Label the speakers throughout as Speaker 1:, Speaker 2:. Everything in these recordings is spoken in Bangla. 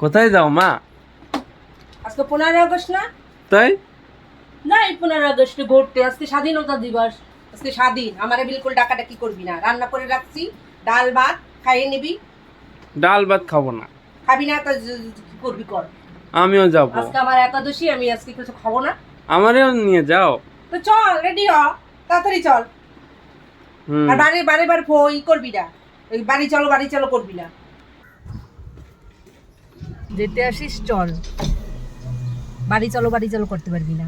Speaker 1: কোথায় যাও মা?
Speaker 2: আজকে 15 আগস্ট না?
Speaker 1: তাই
Speaker 2: না, এই 15 আগস্টে ঘুরতে। আজকে স্বাধীনতা দিবস, আজকে স্বাধীন। আমারে বিলকুল ডাকাডাকি করবি না। রান্না করে রাখছি, ডাল ভাত খাইয়ে নিবি।
Speaker 1: ডাল ভাত খাবো না।
Speaker 2: খাবি না তো কি করবি কর।
Speaker 1: আমিও যাব।
Speaker 2: আজকে আমার একাদশী, আমি আজকে কিছু খাবো না।
Speaker 1: আমারেও নিয়ে যাও।
Speaker 2: তো চল, রেডি হ, তাড়াতাড়ি চল। আর বারে বারে বারে ই করবি না, ওই বাড়ি চলো করবি না। যেতে আসিস চল, বাড়ি চলো করতে পারবি না।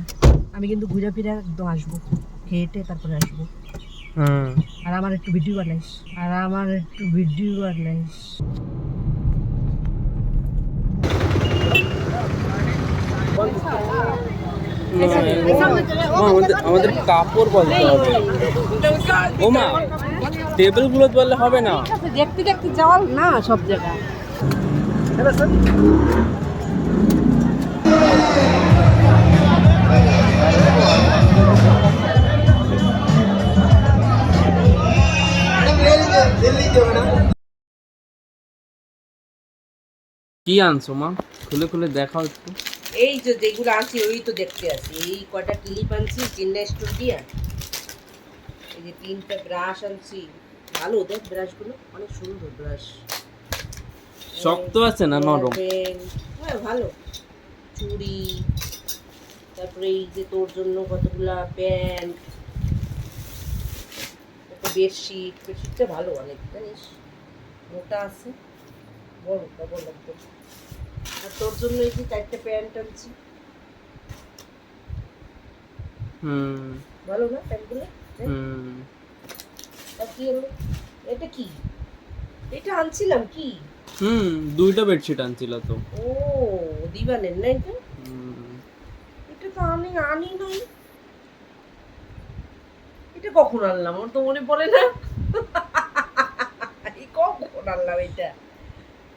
Speaker 2: আমি কিন্তু ঘুরে ফিরে একদম আসবো, হেঁটে তারপরে আসবো। আর আমার একটু ভিডিও বানাইস।
Speaker 1: আমাদের কাপড় বলতে হবে। ও মা, টেবিল গুলো বললে হবে না।
Speaker 2: দেখতে দেখতে যাওয়াল না সব জায়গায়।
Speaker 1: কি আনছো মা? খুলে খুলে দেখাও একটু।
Speaker 2: এই যে যেগুলো আনছি ওই তো দেখতে আছি। এই কয়টা ক্লিপ আনছি চেন্নাই স্টোর দিয়ে। এই যে 3টা ব্রাশ আনছি। ভালো দেখ, ব্রাশগুলো অনেক সুন্দর ব্রাশ।
Speaker 1: শক্ত আছে না নরম?
Speaker 2: হ্যাঁ ভালো। চুড়ি, তারপরে এই যে তোর জন্য কতগুলা প্যান্ট, একটা বেডশিট। বেডশিটটা ভালো অনেক, জানিস, মোটা আছে, বড় ডবল একদম। আর তোর জন্য এই যে 4টা প্যান্ট আনছি। ভালো না প্যান্টগুলো? আর কি হলো এটা? কি এটা আনছিলাম? কি
Speaker 1: 2টা বেডশিট আনছিল তো।
Speaker 2: ও দিবানের না এটা? এটা তো আমি আনি নাই। এটা কখন আনলাম আমার তো মনে পড়ে না। এই কখন আনলাম এটা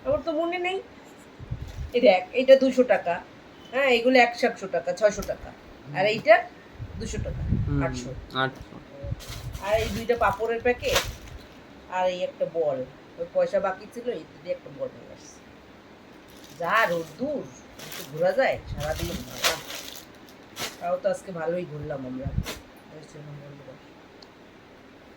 Speaker 2: আমার তো মনে নেই। এই দেখ, এটা 200 টাকা। হ্যাঁ, এগুলো 100 টাকা, 600 টাকা। আর এইটা 200 টাকা, 800। আর এই 2টা পাপড়ের প্যাকেট, আর এই একটা বল। ওই পয়সা বাকি ছিল, এই দিয়ে একটা বল নিয়ে আসছি। যা রোদ্দুর, একটু ঘোরা যায় সারাদিন। তাও তো আজকে ভালোই ঘুরলাম আমরা।